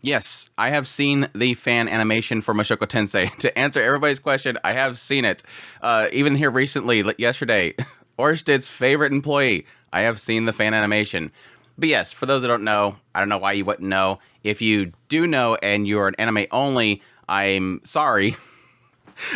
Yes, I have seen the fan animation for Mushoku Tensei. To answer everybody's question, I have seen it. Even here recently, yesterday, Orsted's favorite employee, I have seen the fan animation. But yes, for those that don't know, I don't know why you wouldn't know. If you do know and you're an anime only, I'm sorry.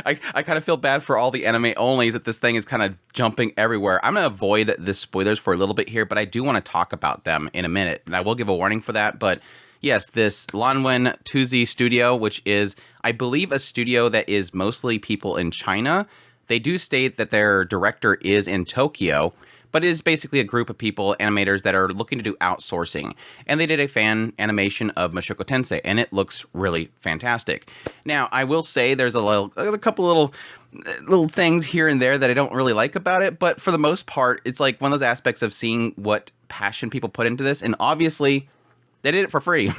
I kind of feel bad for all the anime onlys that this thing is kind of jumping everywhere. I'm going to avoid the spoilers for a little bit here, but I do want to talk about them in a minute. And I will give a warning for that. But yes, this Lanwen Tuzi studio, which is, I believe, a studio that is mostly people in China. They do state that their director is in Tokyo, but it is basically a group of people, animators, that are looking to do outsourcing. And they did a fan animation of Mushoku Tensei, and it looks really fantastic. Now, I will say there's a couple little things here and there that I don't really like about it, but for the most part, it's like one of those aspects of seeing what passion people put into this, and obviously, they did it for free.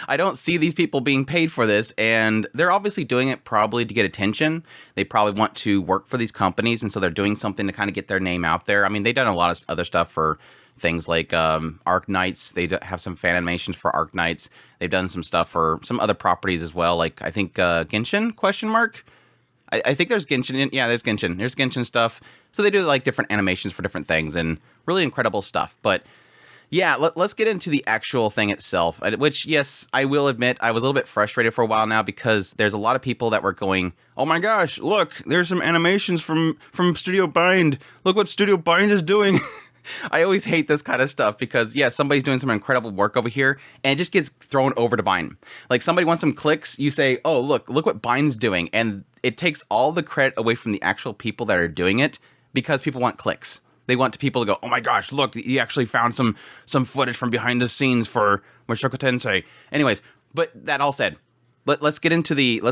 I don't see these people being paid for this, and they're obviously doing it probably to get attention. They probably want to work for these companies, and so they're doing something to kind of get their name out there. I mean, they've done a lot of other stuff for things like Arc Knights. They have some fan animations for Arc Knights. They've done some stuff for some other properties as well, like I think Genshin, question mark? I think there's Genshin. Yeah, there's Genshin. There's Genshin stuff. So they do like different animations for different things, and really incredible stuff. But yeah, let's get into the actual thing itself, which, yes, I will admit, I was a little bit frustrated for a while now because there's a lot of people that were going, oh my gosh, look, there's some animations from Studio Bind. Look what Studio Bind is doing. I always hate this kind of stuff because, yeah, somebody's doing some incredible work over here, and it just gets thrown over to Bind. Like, somebody wants some clicks, you say, oh, look what Bind's doing, and it takes all the credit away from the actual people that are doing it because people want clicks. They want people to go, oh my gosh, look, he actually found some footage from behind the scenes for Mushoku Tensei. Anyways, but that all said, let's get into the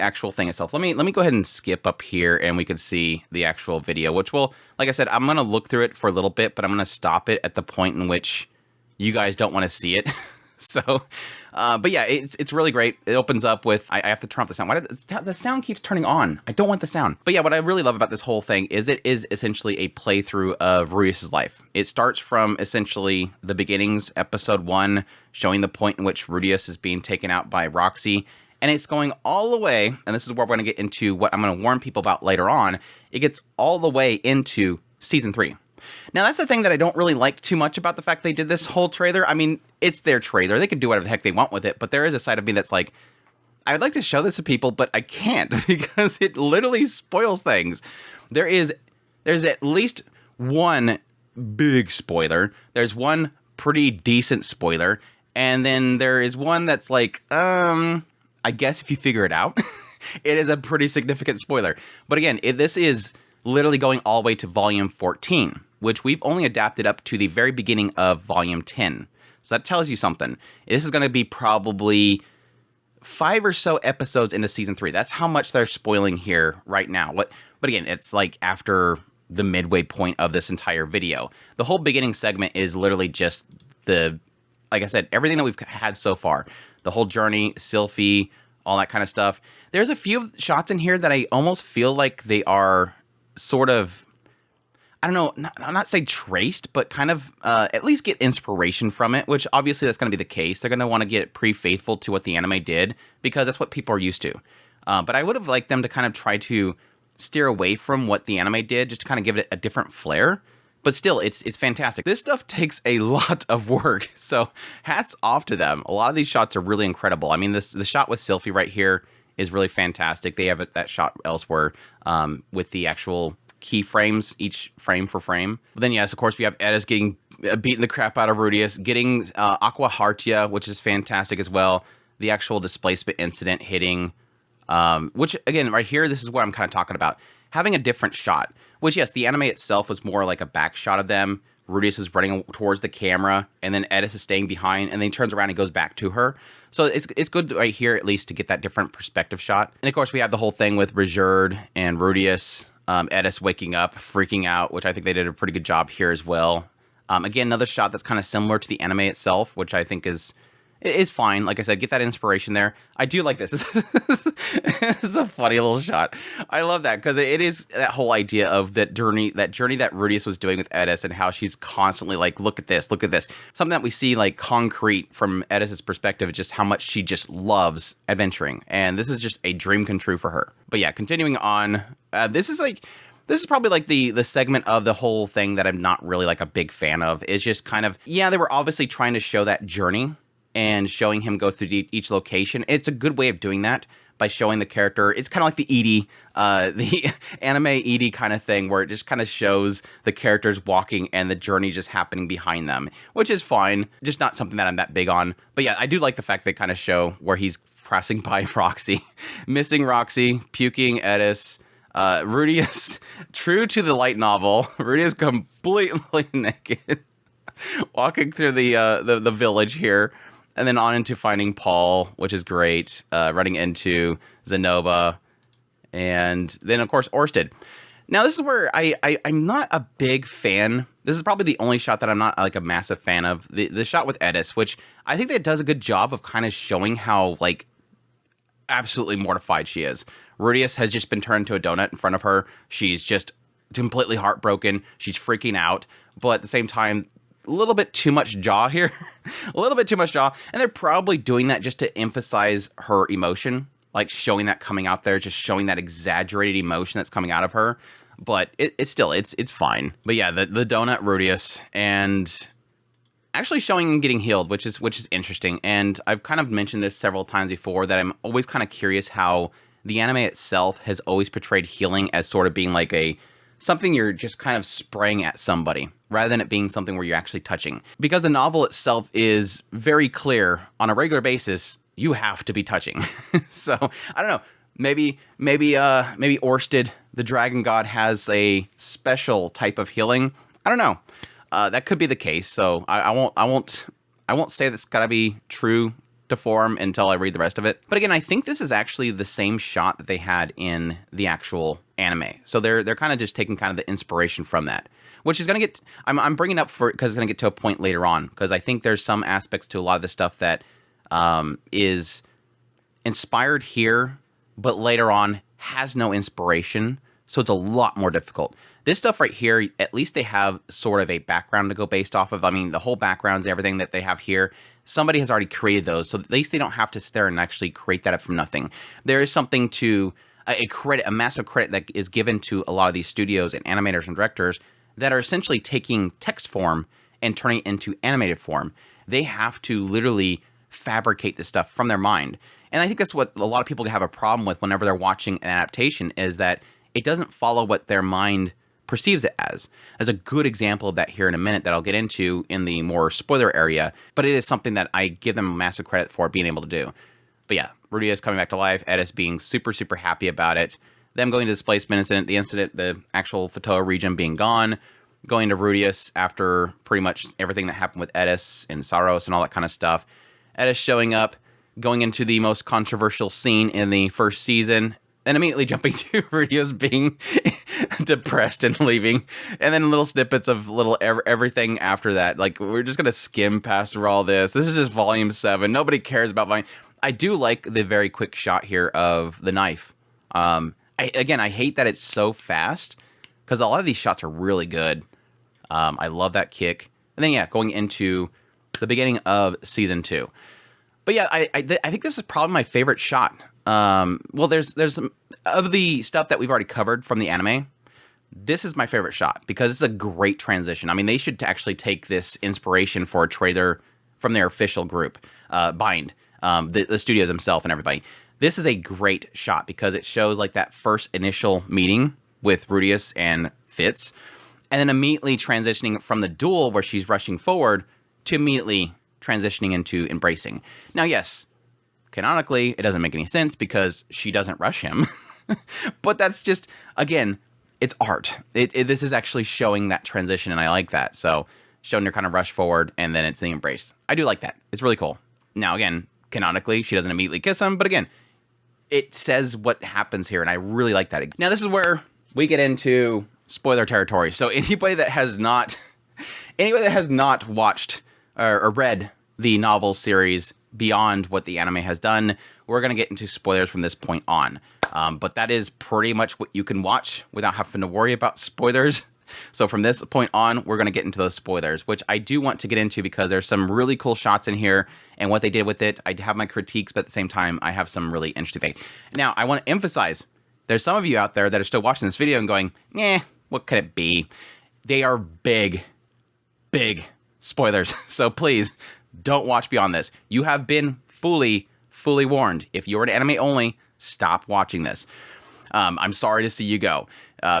actual thing itself. Let me go ahead and skip up here, and we can see the actual video, which will, like I said, I'm gonna look through it for a little bit, but I'm gonna stop it at the point in which you guys don't want to see it. So, but yeah, it's really great. It opens up with, I have to turn off the sound. Why the sound keeps turning on? I don't want the sound. But yeah, what I really love about this whole thing is it is essentially a playthrough of Rudeus's life. It starts from essentially the beginnings, episode 1, showing the point in which Rudeus is being taken out by Roxy. And it's going all the way, and this is where we're going to get into what I'm going to warn people about later on. It gets all the way into season 3. Now, that's the thing that I don't really like too much about the fact they did this whole trailer. I mean, it's their trailer. They can do whatever the heck they want with it, but there is a side of me that's like, I would like to show this to people, but I can't because it literally spoils things. There's at least one big spoiler. There's one pretty decent spoiler, and then there is one that's like, I guess if you figure it out, it is a pretty significant spoiler. But again, this is literally going all the way to volume 14, which we've only adapted up to the very beginning of volume 10. So that tells you something. This is going to be probably 5 or so episodes into season 3. That's how much they're spoiling here right now. But again, it's like after the midway point of this entire video. The whole beginning segment is literally just like I said, everything that we've had so far. The whole journey, Sylphie, all that kind of stuff. There's a few shots in here that I almost feel like they are sort of, I don't know, not say traced, but kind of at least get inspiration from it, which obviously that's going to be the case. They're going to want to get pretty faithful to what the anime did because that's what people are used to. But I would have liked them to kind of try to steer away from what the anime did, just to kind of give it a different flair. But still, it's fantastic. This stuff takes a lot of work, so hats off to them. A lot of these shots are really incredible. I mean, the shot with Sylphie right here is really fantastic. They have that shot elsewhere with the actual keyframes, each frame for frame. But then, yes, of course, we have Edis getting beating the crap out of Rudeus, getting Aqua Hartia, which is fantastic as well. The actual displacement incident hitting, which, again, right here, this is what I'm kind of talking about. Having a different shot, which, yes, the anime itself was more like a back shot of them. Rudeus is running towards the camera, and then Edis is staying behind, and then he turns around and goes back to her. So it's good right here, at least, to get that different perspective shot. And, of course, we have the whole thing with Rejerd and Rudeus, Edis waking up, freaking out, which I think they did a pretty good job here as well. Again, another shot that's kind of similar to the anime itself, which I think is It's fine. Like I said, get that inspiration there. I do like this. This is a funny little shot. I love that because it is that whole idea of that journey that Rudius was doing with Edis and how she's constantly like, look at this, look at this. Something that we see like concrete from Edis's perspective, just how much she just loves adventuring. And this is just a dream come true for her. But yeah, continuing on, this is probably like the segment of the whole thing that I'm not really like a big fan of. Is just kind of, yeah, they were obviously trying to show that journey and showing him go through each location. It's a good way of doing that by showing the character. It's kind of like the Edie, the anime Edie kind of thing, where it just kind of shows the characters walking and the journey just happening behind them, which is fine. Just not something that I'm that big on. But yeah, I do like the fact they kind of show where he's passing by Roxy, missing Roxy, puking Edis, Rudius, true to the light novel, Rudius completely naked, walking through the village here. And then on into finding Paul, which is great. Running into Zenobia. And then, of course, Orsted. Now, this is where I'm not a big fan. This is probably the only shot that I'm not like a massive fan of. The shot with Edis, which I think that does a good job of kind of showing how, like, absolutely mortified she is. Rudius has just been turned into a donut in front of her. She's just completely heartbroken. She's freaking out. But at the same time, a little bit too much jaw here. A little bit too much jaw. And they're probably doing that just to emphasize her emotion, like showing that coming out there, just showing that exaggerated emotion that's coming out of her. But it's still, it's fine. But yeah, the donut Rudius and actually showing him getting healed, which is interesting. And I've kind of mentioned this several times before, that I'm always kind of curious how the anime itself has always portrayed healing as sort of being like something you're just kind of spraying at somebody, rather than it being something where you're actually touching. Because the novel itself is very clear on a regular basis, you have to be touching. So, I don't know, maybe Orsted, the dragon god, has a special type of healing. I don't know. That could be the case, so I won't say that's gotta be true to form until I read the rest of it. But again, I think this is actually the same shot that they had in the actual anime. So they're kind of just taking kind of the inspiration from that, which is going to get, I'm bringing up for, because it's going to get to a point later on, because I think there's some aspects to a lot of the stuff that is inspired here, but later on has no inspiration. So it's a lot more difficult. This stuff right here, at least they have sort of a background to go based off of. I mean, the whole backgrounds, everything that they have here, somebody has already created those. So at least they don't have to sit there and actually create that up from nothing. There is something to a massive credit that is given to a lot of these studios and animators and directors that are essentially taking text form and turning it into animated form. They have to literally fabricate this stuff from their mind. And I think that's what a lot of people have a problem with whenever they're watching an adaptation, is that it doesn't follow what their mind perceives it as. As a good example of that here in a minute that I'll get into in the more spoiler area, but it is something that I give them massive credit for being able to do. But yeah, Rudius coming back to life, Edis being super, super happy about it, them going to the displacement incident, the actual Fatoa region being gone, going to Rudius after pretty much everything that happened with Edis and Saros and all that kind of stuff. Edis showing up, going into the most controversial scene in the first season, and immediately jumping to Rudius being depressed and leaving, and then little snippets of little everything after that. Like, we're just gonna skim past through all this. This is just volume 7. Nobody cares about volume. I do like the very quick shot here of the knife. I hate that it's so fast, because a lot of these shots are really good. I love that kick. And then yeah, going into the beginning of season 2. But yeah, I think this is probably my favorite shot. Well, there's some of the stuff that we've already covered from the anime. This is my favorite shot because it's a great transition. I mean, they should actually take this inspiration for a trailer from their official group, Bind, the studios themselves and everybody. This is a great shot because it shows like that first initial meeting with Rudius and Fitz, and then immediately transitioning from the duel where she's rushing forward to immediately transitioning into embracing. Now, yes, canonically, it doesn't make any sense because she doesn't rush him. But that's just, again, it's art. This is actually showing that transition, and I like that. So showing her kind of rush forward, and then it's the embrace. I do like that. It's really cool. Now, again, canonically, she doesn't immediately kiss him, but again, it says what happens here, and I really like that. Now, this is where we get into spoiler territory. So anybody that has not watched or read the novel series beyond what the anime has done. We're going to get into spoilers from this point on. But that is pretty much what you can watch without having to worry about spoilers. So from this point on, we're going to get into those spoilers, which I do want to get into because there's some really cool shots in here and what they did with it. I have my critiques, but at the same time, I have some really interesting things. Now, I want to emphasize, there's some of you out there that are still watching this video and going, what could it be? They are big spoilers. So please don't watch beyond this. You have been fully warned. If you're an anime only, stop watching this. I'm sorry to see you go.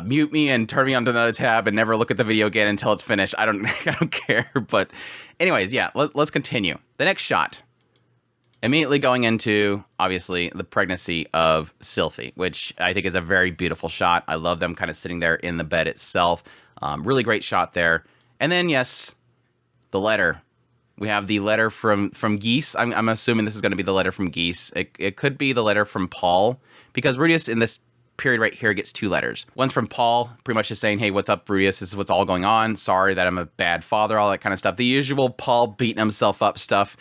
Mute me and turn me onto another tab and never look at the video again until it's finished. I don't care. But anyways, yeah, let's continue. The next shot. Immediately going into, obviously, the pregnancy of Sylphie, which I think is a very beautiful shot. I love them kind of sitting there in the bed itself. Really great shot there. And then, yes, the letter. We have the letter from Geese. I'm assuming this is going to be the letter from Geese. It could be the letter from Paul, because Rudius in this period right here gets 2 letters. One's from Paul, pretty much just saying, hey, what's up, Rudius? This is what's all going on. Sorry that I'm a bad father, all that kind of stuff. The usual Paul beating himself up stuff.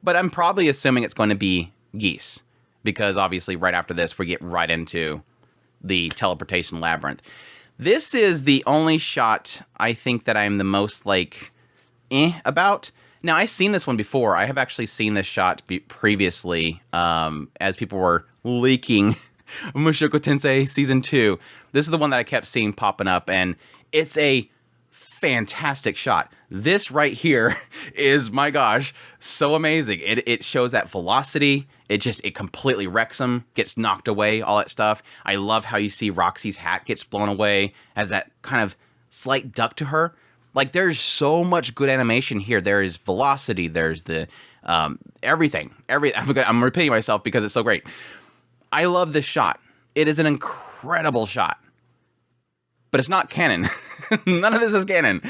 But I'm probably assuming it's going to be Geese, because obviously right after this, we get right into the teleportation labyrinth. This is the only shot I think that I'm the most about. Now, I've seen this one before. I have actually seen this shot previously as people were leaking Mushoku Tensei Season 2. This is the one that I kept seeing popping up, and it's a fantastic shot. This right here is, my gosh, so amazing. It shows that velocity. It completely wrecks him, gets knocked away, all that stuff. I love how you see Roxy's hat gets blown away, has that kind of slight duck to her. Like, there's so much good animation here. There is velocity. There's the everything. I'm repeating myself because it's so great. I love this shot. It is an incredible shot. But it's not canon. None of this is canon.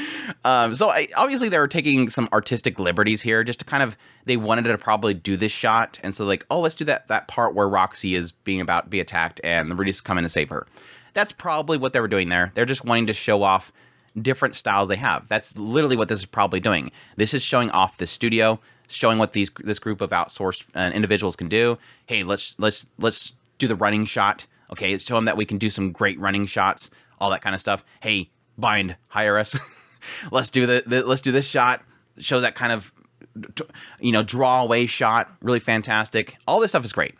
Obviously, they were taking some artistic liberties here just to kind of, they wanted to probably do this shot. And so let's do that part where Roxy is about to be attacked and the Rudius come in to save her. That's probably what they were doing there. They're just wanting to show off different styles they have. That's literally what this is probably doing. This is showing off the studio, showing what this group of outsourced individuals can do. Hey, let's do the running shot. Okay, show them that we can do some great running shots, all that kind of stuff. Hey, Bind, hire us. let's do this shot. Show that kind of draw away shot. Really fantastic. All this stuff is great.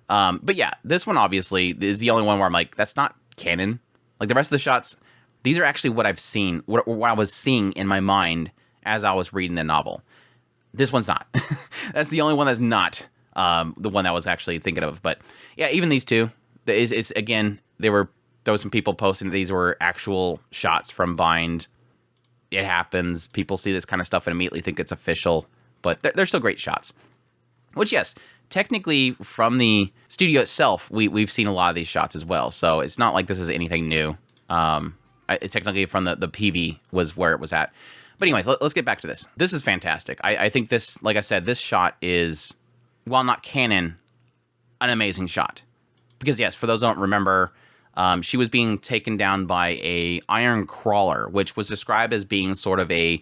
But yeah, this one obviously is the only one where I'm like, that's not canon. Like the rest of the shots, these are actually what I've seen, what I was seeing in my mind as I was reading the novel. This one's not. That's the only one that's not the one that I was actually thinking of. But yeah, even these two, again, there was some people posting that these were actual shots from Bind. It happens. People see this kind of stuff and immediately think it's official, but they're still great shots. Which, yes, technically from the studio itself, we've seen a lot of these shots as well. So it's not like this is anything new. Technically from the PV was where it was at. But anyways, let's get back to this. This is fantastic. I think this, like I said, this shot is, while not canon, an amazing shot. Because yes, for those who don't remember, she was being taken down by a iron crawler, which was described as being sort of a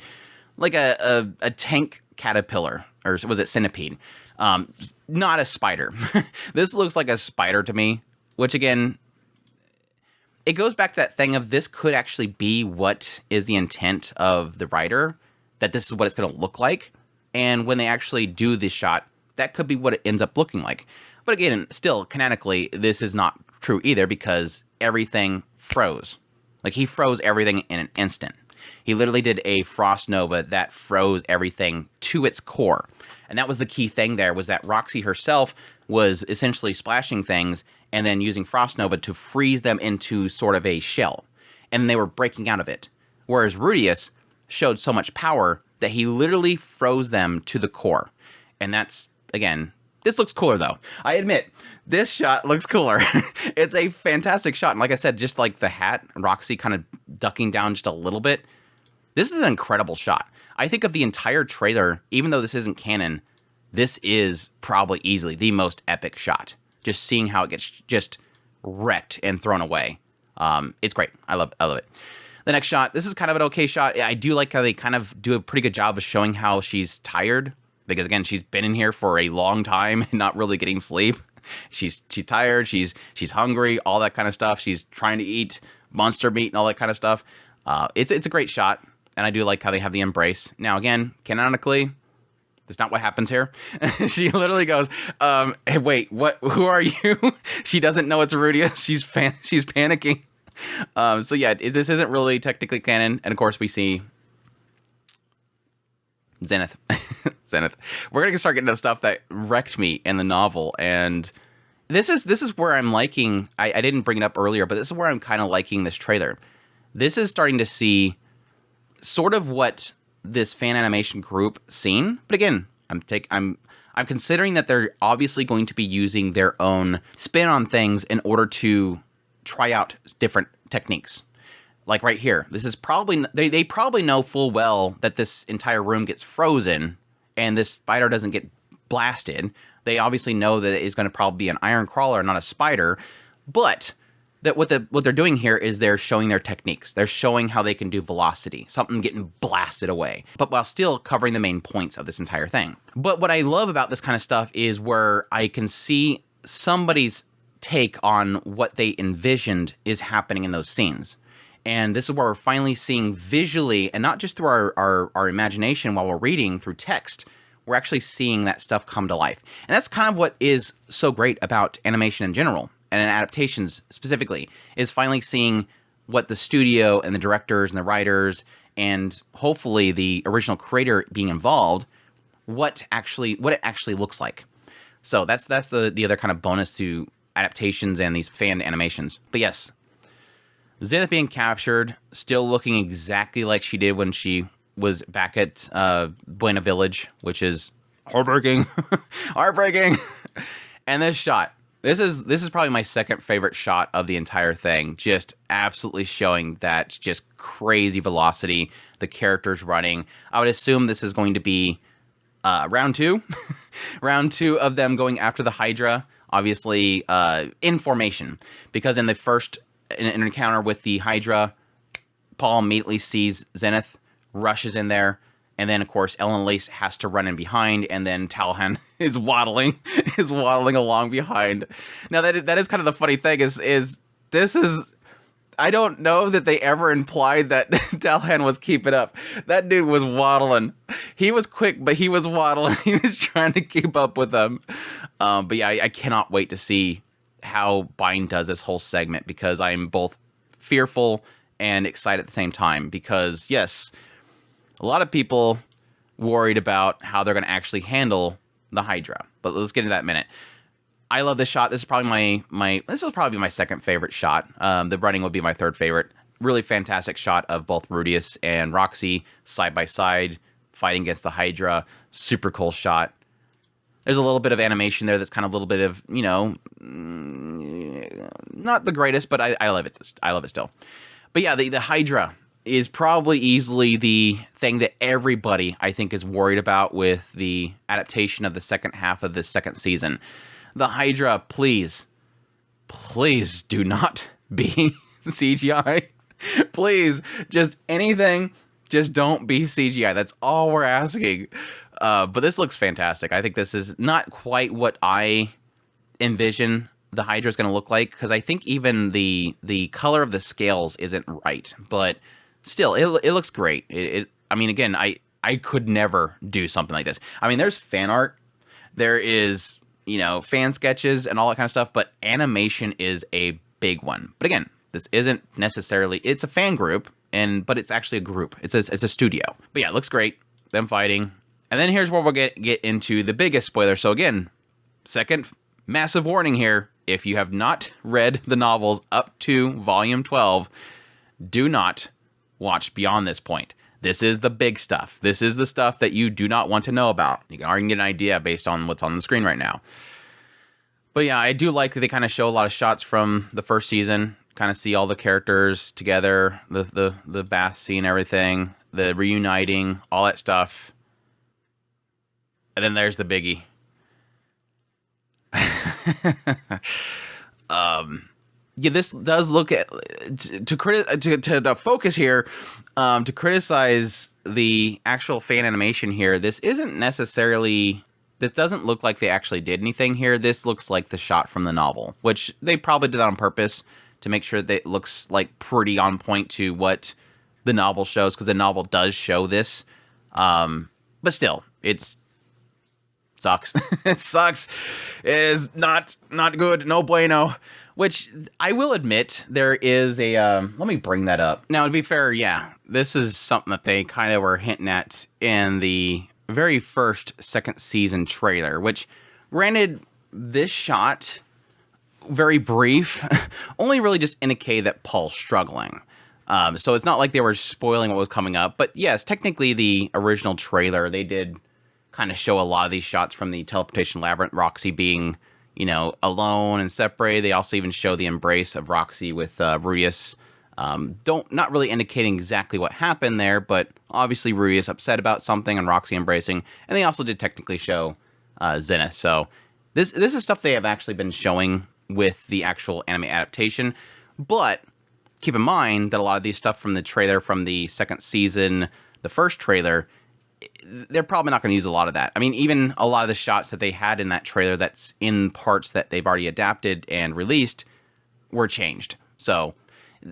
tank caterpillar, or was it centipede? Not a spider. This looks like a spider to me, which again, it goes back to that thing of this could actually be what is the intent of the writer, that this is what it's going to look like. And when they actually do this shot, that could be what it ends up looking like. But again, still, canonically, this is not true either, because everything froze. Like, he froze everything in an instant. He literally did a frost nova that froze everything to its core. And that was the key thing there, was that Roxy herself was essentially splashing things and then using frost nova to freeze them into sort of a shell. And they were breaking out of it. Whereas Rudius showed so much power that he literally froze them to the core. And that's, again, this looks cooler though. I admit, this shot looks cooler. It's a fantastic shot. And like I said, just like the hat, Roxy kind of ducking down just a little bit. This is an incredible shot. I think of the entire trailer, even though this isn't canon, this is probably easily the most epic shot. Just seeing how it gets just wrecked and thrown away. It's great. I love it. The next shot, this is kind of an okay shot. I do like how they kind of do a pretty good job of showing how she's tired. because again, she's been in here for a long time and not really getting sleep. She's tired. She's hungry. All that kind of stuff. She's trying to eat monster meat and all that kind of stuff. It's a great shot, and I do like how they have the embrace. Now again, canonically, that's not what happens here. She literally goes, "Hey, wait, what? Who are you?" She doesn't know it's Rudius. She's panicking. So yeah, this isn't really technically canon, and of course we see Zenith. Zenith. We're gonna start getting to the stuff that wrecked me in the novel, and this is where I'm liking. I didn't bring it up earlier, but this is where I'm kind of liking this trailer. This is starting to see sort of what this fan animation group seen, but again, I'm considering that they're obviously going to be using their own spin on things in order to try out different techniques. Like right here, this is probably they probably know full well that this entire room gets frozen and this spider doesn't get blasted. They obviously know that it's going to probably be an iron crawler, not a spider, but that what they're doing here is they're showing their techniques. They're showing how they can do velocity, something getting blasted away, but while still covering the main points of this entire thing. But what I love about this kind of stuff is where I can see somebody's take on what they envisioned is happening in those scenes. And this is where we're finally seeing visually, and not just through our imagination while we're reading through text, we're actually seeing that stuff come to life. And that's kind of what is so great about animation in general, and in adaptations specifically, is finally seeing what the studio and the directors and the writers, and hopefully the original creator being involved, what it actually looks like. So that's the other kind of bonus to adaptations and these fan animations. But yes, Zenith being captured, still looking exactly like she did when she was back at Buena Village, which is heartbreaking. Heartbreaking. And this shot. This is probably my second favorite shot of the entire thing. Just absolutely showing that just crazy velocity, the characters running. I would assume this is going to be round 2. Round 2 of them going after the Hydra. Obviously, in formation. Because in the first encounter with the Hydra, Paul immediately sees Zenith, rushes in there, and then of course Ellen Lace has to run in behind, and then Talhan is waddling along behind. Now that is kind of the funny thing is I don't know that they ever implied that Talhan was keeping up. That dude was waddling. He was quick, but he was waddling. He was trying to keep up with them. But yeah, I cannot wait to see how Bind does this whole segment, because I'm both fearful and excited at the same time. Because yes, a lot of people worried about how they're going to actually handle the Hydra, but let's get into that in a minute. I love this shot. This is probably my second favorite shot. The running would be my third favorite. Really fantastic shot of both Rudius and Roxy side by side fighting against the Hydra. Super cool shot. There's a little bit of animation there that's kind of a little bit of, not the greatest, but I love it. I love it still. But yeah, the Hydra is probably easily the thing that everybody, I think, is worried about with the adaptation of the second half of this second season. The Hydra, please do not be CGI. Please, just anything, just don't be CGI. That's all we're asking. But this looks fantastic. I think this is not quite what I envision the Hydra is going to look like, because I think even the color of the scales isn't right. But still, it looks great. I mean, again, I could never do something like this. I mean, there's fan art. There is, fan sketches and all that kind of stuff, but animation is a big one. But again, this isn't necessarily, it's a fan group, but it's actually a group. It's a studio. But yeah, it looks great. Them fighting. And then here's where we'll get into the biggest spoiler. So again, second massive warning here. If you have not read the novels up to volume 12, do not watch beyond this point. This is the big stuff. This is the stuff that you do not want to know about. You can already get an idea based on what's on the screen right now. But yeah, I do like that they kind of show a lot of shots from the first season. Kind of see all the characters together, the bath scene, everything, the reuniting, all that stuff. And then there's the biggie. yeah, this does look at to focus here, to criticize the actual fan animation here. This isn't necessarily. This doesn't look like they actually did anything here. This looks like the shot from the novel, which they probably did that on purpose to make sure that it looks like pretty on point to what the novel shows, because the novel does show this. But still, it sucks. It sucks. It is not good. No bueno. Which I will admit, there is a. Let me bring that up. Now, to be fair, yeah, this is something that they kind of were hinting at in the very first second season trailer, which, granted, this shot, very brief, only really just indicated that Paul's struggling. So it's not like they were spoiling what was coming up. But yes, technically the original trailer, they did kind of show a lot of these shots from the teleportation labyrinth, Roxy being, alone and separated. They also even show the embrace of Roxy with Rudius. Not really indicating exactly what happened there, but obviously Rudius upset about something and Roxy embracing. And they also did technically show Zenith. So this is stuff they have actually been showing with the actual anime adaptation. But keep in mind that a lot of these stuff from the trailer from the second season, the first trailer, they're probably not going to use a lot of that. I mean, even a lot of the shots that they had in that trailer that's in parts that they've already adapted and released were changed. So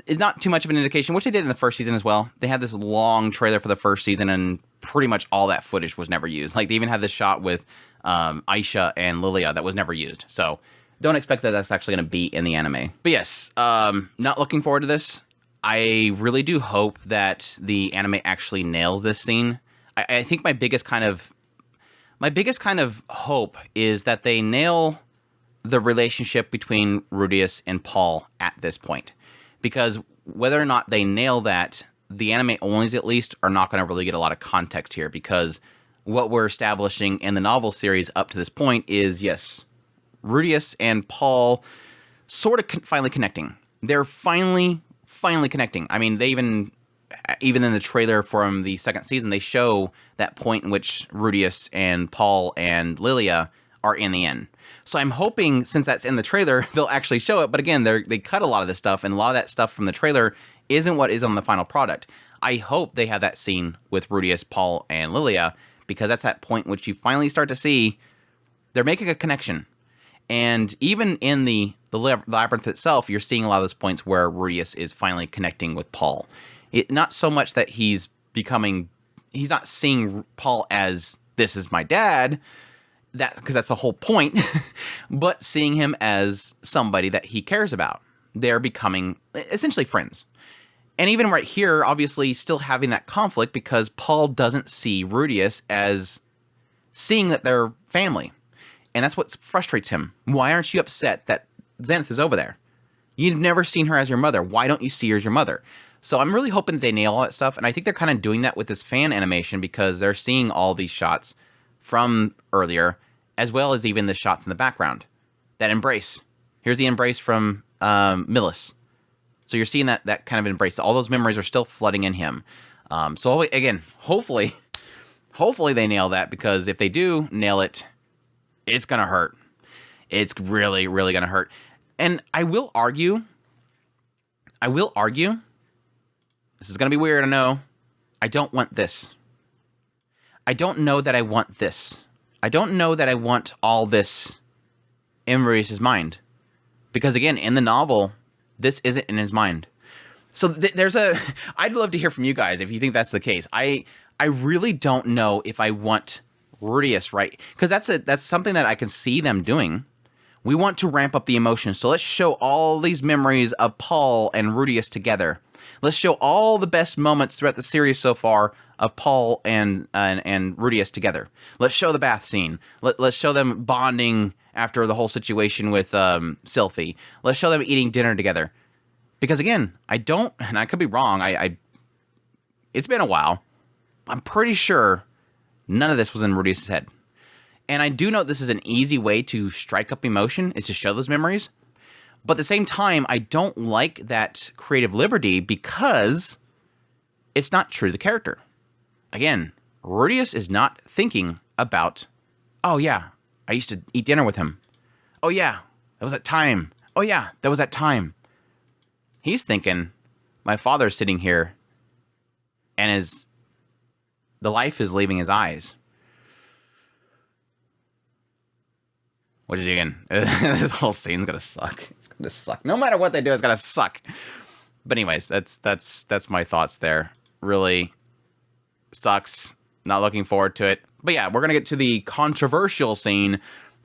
it's not too much of an indication, which they did in the first season as well. They had this long trailer for the first season, and pretty much all that footage was never used. Like, they even had this shot with Aisha and Lilia that was never used. So don't expect that that's actually going to be in the anime. But yes, not looking forward to this. I really do hope that the anime actually nails this scene. I think my biggest kind of hope is that they nail the relationship between Rudius and Paul at this point. Because whether or not they nail that, the anime onlys at least are not going to really get a lot of context here, because what we're establishing in the novel series up to this point is, yes, Rudius and Paul sort of finally connecting. They're finally connecting. I mean, they even in the trailer from the second season, they show that point in which Rudius and Paul and Lilia are in the inn. So I'm hoping, since that's in the trailer, they'll actually show it. But again, they cut a lot of this stuff, and a lot of that stuff from the trailer isn't what is on the final product. I hope they have that scene with Rudius, Paul, and Lilia, because that's that point in which you finally start to see they're making a connection. And even in the labyrinth itself, you're seeing a lot of those points where Rudius is finally connecting with Paul. Not so much that he's not seeing Paul as, this is my dad, because that's the whole point, but seeing him as somebody that he cares about. They're becoming essentially friends. And even right here, obviously still having that conflict, because Paul doesn't see Rudius as seeing that they're family. And that's what frustrates him. Why aren't you upset that Zenith is over there? You've never seen her as your mother. Why don't you see her as your mother? So I'm really hoping that they nail all that stuff. And I think they're kind of doing that with this fan animation, because they're seeing all these shots from earlier, as well as even the shots in the background. That embrace. Here's the embrace from Millis. So you're seeing that kind of embrace. All those memories are still flooding in him. So again, hopefully they nail that, because if they do nail it, it's going to hurt. It's really, really going to hurt. And I will argue, this is going to be weird, I know. I don't want this. I don't know that I want this. I don't know that I want all this in Rudius' mind. Because again, in the novel, this isn't in his mind. So I'd love to hear from you guys if you think that's the case. I really don't know if I want Rudius, right? Because that's something that I can see them doing. We want to ramp up the emotions. So let's show all these memories of Paul and Rudius together. Let's show all the best moments throughout the series so far of Paul and Rudius together. Let's show the bath scene. Let's show them bonding after the whole situation with Sylphie. Let's show them eating dinner together. Because again, and I could be wrong, it's been a while. I'm pretty sure none of this was in Rudius' head. And I do know this is an easy way to strike up emotion, is to show those memories. But at the same time, I don't like that creative liberty, because it's not true to the character. Again, Rudius is not thinking about, oh yeah, I used to eat dinner with him. Oh yeah, that was that time. Oh yeah, that was that time. he's thinking, my father's sitting here, and the life is leaving his eyes. Which is, again, this whole scene's gonna suck. It's gonna suck. No matter what they do, it's gonna suck. But anyways, that's my thoughts there. Really sucks. Not looking forward to it. But yeah, we're gonna get to the controversial scene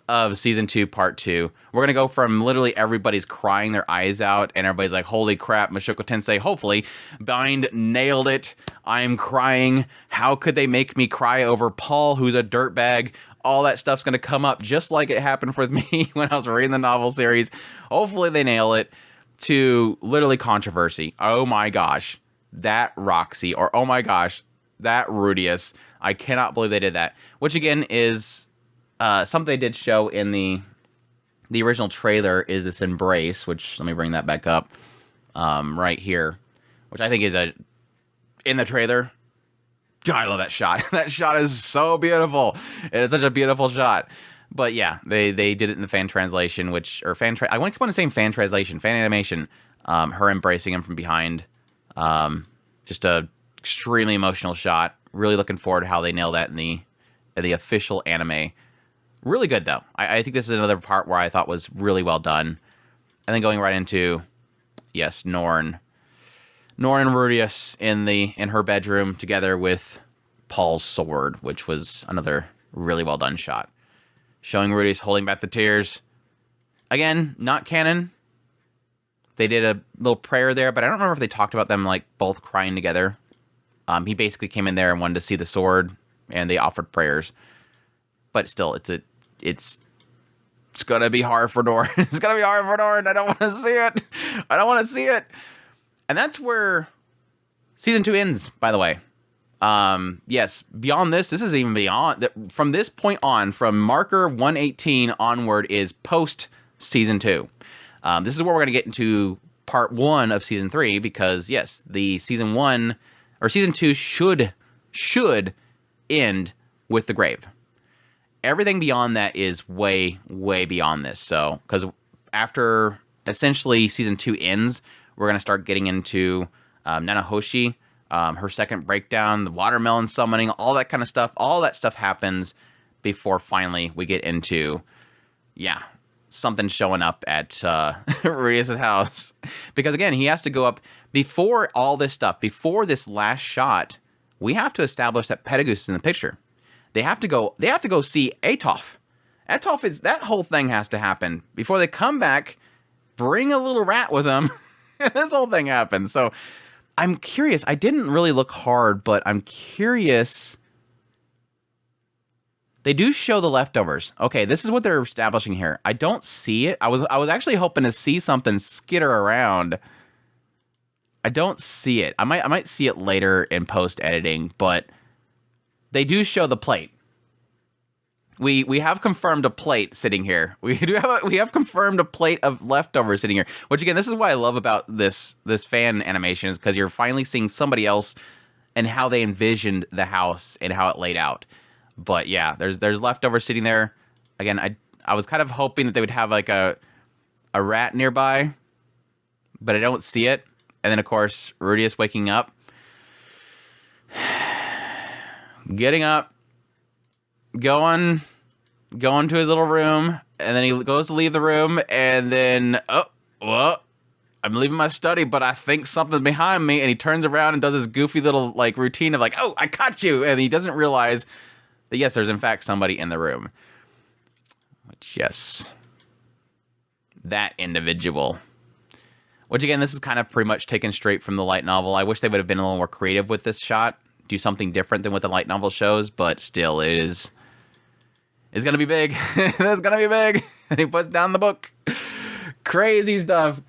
of season 2, part 2. We're gonna go from literally everybody's crying their eyes out, and everybody's like, "Holy crap, Mushoku Tensei! Hopefully, Bind nailed it. I'm crying. How could they make me cry over Paul, who's a dirtbag?" All that stuff's gonna come up just like it happened with me when I was reading the novel series. Hopefully, they nail it. To literally controversy. Oh my gosh, that Roxy, or oh my gosh, that Rudius. I cannot believe they did that. Which again is something they did show in the original trailer, is this embrace, which let me bring that back up right here, which I think is in the trailer. God, I love that shot. That shot is so beautiful. It is such a beautiful shot. But yeah, they did it in the fan translation, I want to keep on saying fan translation, fan animation. Her embracing him from behind. Just a extremely emotional shot. Really looking forward to how they nail that in the official anime. Really good though. I think this is another part where I thought was really well done. And then going right into, yes, Norn and Rudius in her bedroom together with Paul's sword, which was another really well done shot. Showing Rudius holding back the tears. Again, not canon. They did a little prayer there, but I don't remember if they talked about them like both crying together. He basically came in there and wanted to see the sword, and they offered prayers. But still, it's gonna be hard for Norn. It's gonna be hard for Norn. I don't want to see it. I don't want to see it. And that's where season 2 ends, by the way. Yes, beyond this is even beyond. From this point on, from marker 118 onward, is post season 2. This is where we're going to get into part 1 of season 3, because yes, the season 1 or season 2 should end with the grave. Everything beyond that is way beyond this. So, because after essentially season 2 ends, we're going to start getting into Nanahoshi, her second breakdown, the watermelon summoning, all that kind of stuff. All that stuff happens before finally we get into, something showing up at Rudius' house. Because again, he has to go up before all this stuff, before this last shot. We have to establish that Pedagoose is in the picture. They have to go see Atof. That whole thing has to happen before they come back, bring a little rat with them. This whole thing happens. So I'm curious. I didn't really look hard, but I'm curious. They do show the leftovers. Okay, this is what they're establishing here. I don't see it. I was actually hoping to see something skitter around. I don't see it. I might see it later in post editing, but they do show the plate. We have confirmed a plate sitting here. We have confirmed a plate of leftovers sitting here. Which again, this is what I love about this fan animation, is because you're finally seeing somebody else and how they envisioned the house and how it laid out. But yeah, there's leftovers sitting there. Again, I was kind of hoping that they would have like a rat nearby, but I don't see it. And then of course, Rudius waking up, getting up, going to his little room, and then he goes to leave the room, and then, I'm leaving my study, but I think something's behind me, and he turns around and does his goofy little, like, routine of like, oh, I caught you, and he doesn't realize that, yes, there's in fact somebody in the room. Which, yes, that individual. Which, again, this is kind of pretty much taken straight from the light novel. I wish they would have been a little more creative with this shot, do something different than what the light novel shows, but still, it's gonna be big. It's gonna be big. And he puts down the book. Crazy stuff.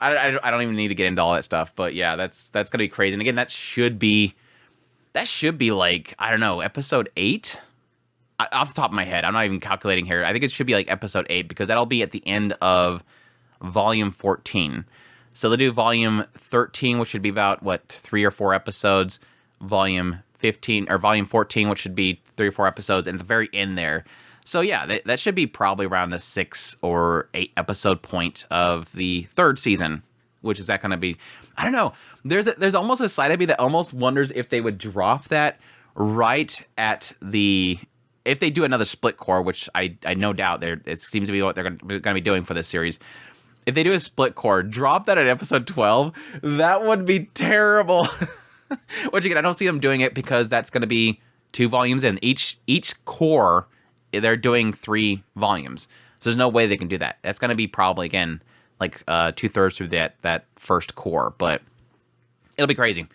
I don't even need to get into all that stuff, but yeah, that's gonna be crazy. And again, that should be like, I don't know, episode 8? Off the top of my head, I'm not even calculating here. I think it should be like episode 8, because that'll be at the end of volume 14. So they'll do volume 13, which should be about, 3 or 4 episodes. Volume 15 or volume 14, which should be 3 or 4 episodes, and at the very end there. So yeah, that should be probably around the 6 or 8 episode point of the 3rd season which is that going to be? I don't know. There's almost a side of me that almost wonders if they would drop that right at the, if they do another split core, which I no doubt it seems to be what they're going to be doing for this series. If they do a split core, drop that at episode 12. That would be terrible. Which again, I don't see them doing it because that's going to be 2 volumes in. Each core, they're doing 3 volumes. So there's no way they can do that. That's going to be probably, again, like 2/3 through that first core. But it'll be crazy.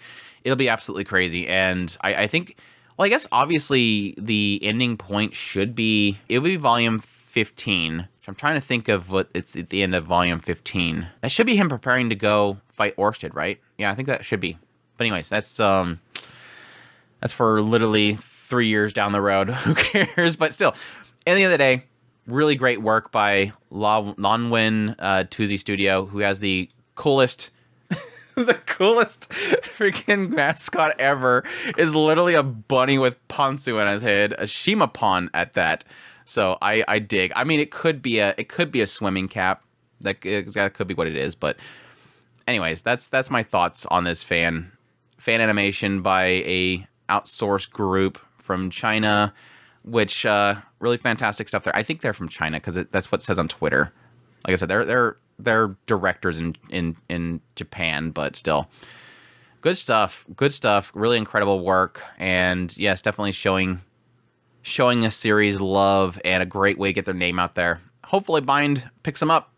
It'll be absolutely crazy. And I think, well, I guess obviously the ending point should be, it would be volume 15. I'm trying to think of what it's at the end of volume 15. That should be him preparing to go fight Orsted, right? Yeah, I think that should be. But anyways, that's for literally 3 years down the road. Who cares? But still, at the end of the day, really great work by Lanwen Tuzi Studio, who has the coolest, the coolest freaking mascot ever. Is literally a bunny with Ponzu in his head, a Shimapon at that. So I dig. I mean, it could be a swimming cap. That could be what it is. But anyways, that's my thoughts on this fan animation by a outsourced group from China, which really fantastic stuff there. I think they're from China because that's what it says on Twitter. Like I said, they're directors in Japan, but still, good stuff. Good stuff. Really incredible work, and yes, definitely showing a series love and a great way to get their name out there. Hopefully, Bind picks them up.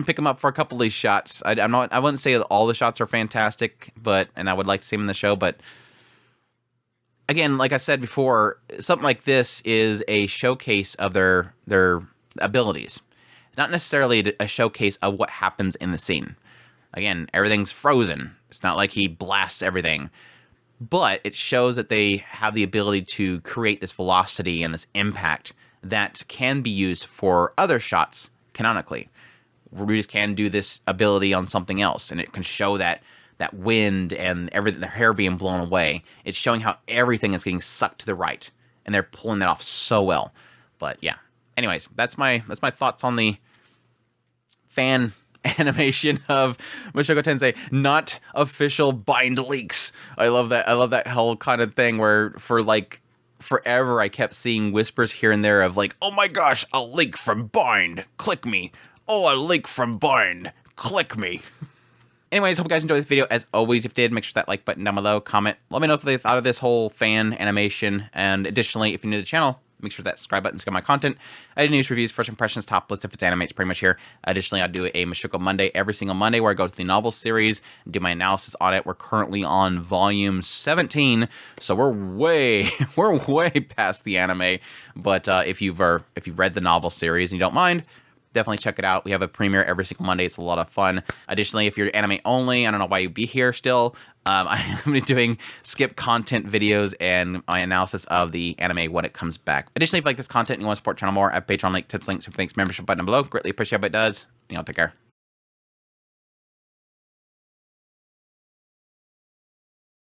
Pick them up for a couple of these shots. I wouldn't say that all the shots are fantastic, and I would like to see them in the show, but again, like I said before, something like this is a showcase of their abilities, not necessarily a showcase of what happens in the scene. Again, everything's frozen. It's not like he blasts everything, but it shows that they have the ability to create this velocity and this impact that can be used for other shots canonically. Rubis can do this ability on something else, and it can show that wind and everything, their hair being blown away. It's showing how everything is getting sucked to the right, and they're pulling that off so well. But yeah, anyways, that's my thoughts on the fan animation of Mushoku Tensei, not official Bind leaks. I love that whole kind of thing where for like forever I kept seeing whispers here and there of like, oh my gosh, a leak from Bind, click me. Oh, a leak from Bind, click me. Anyways, hope you guys enjoyed this video. As always, if you did, make sure that like button down below, comment, let me know what they thought of this whole fan animation, and additionally, if you're new to the channel, make sure that subscribe button's got my content. I do news, reviews, first impressions, top list if it's anime, it's pretty much here. Additionally, I do a Mushoku Monday every single Monday where I go to the novel series and do my analysis on it. We're currently on volume 17, so we're way past the anime. But if you've read the novel series and you don't mind, definitely check it out. We have a premiere every single Monday. It's a lot of fun. Additionally, if you're anime only, I don't know why you'd be here still. I'm doing skip content videos and my analysis of the anime when it comes back. Additionally, if you like this content and you want to support the channel more, I have Patreon link, tips, links, super thanks, membership button below. Greatly appreciate what it does. Take care.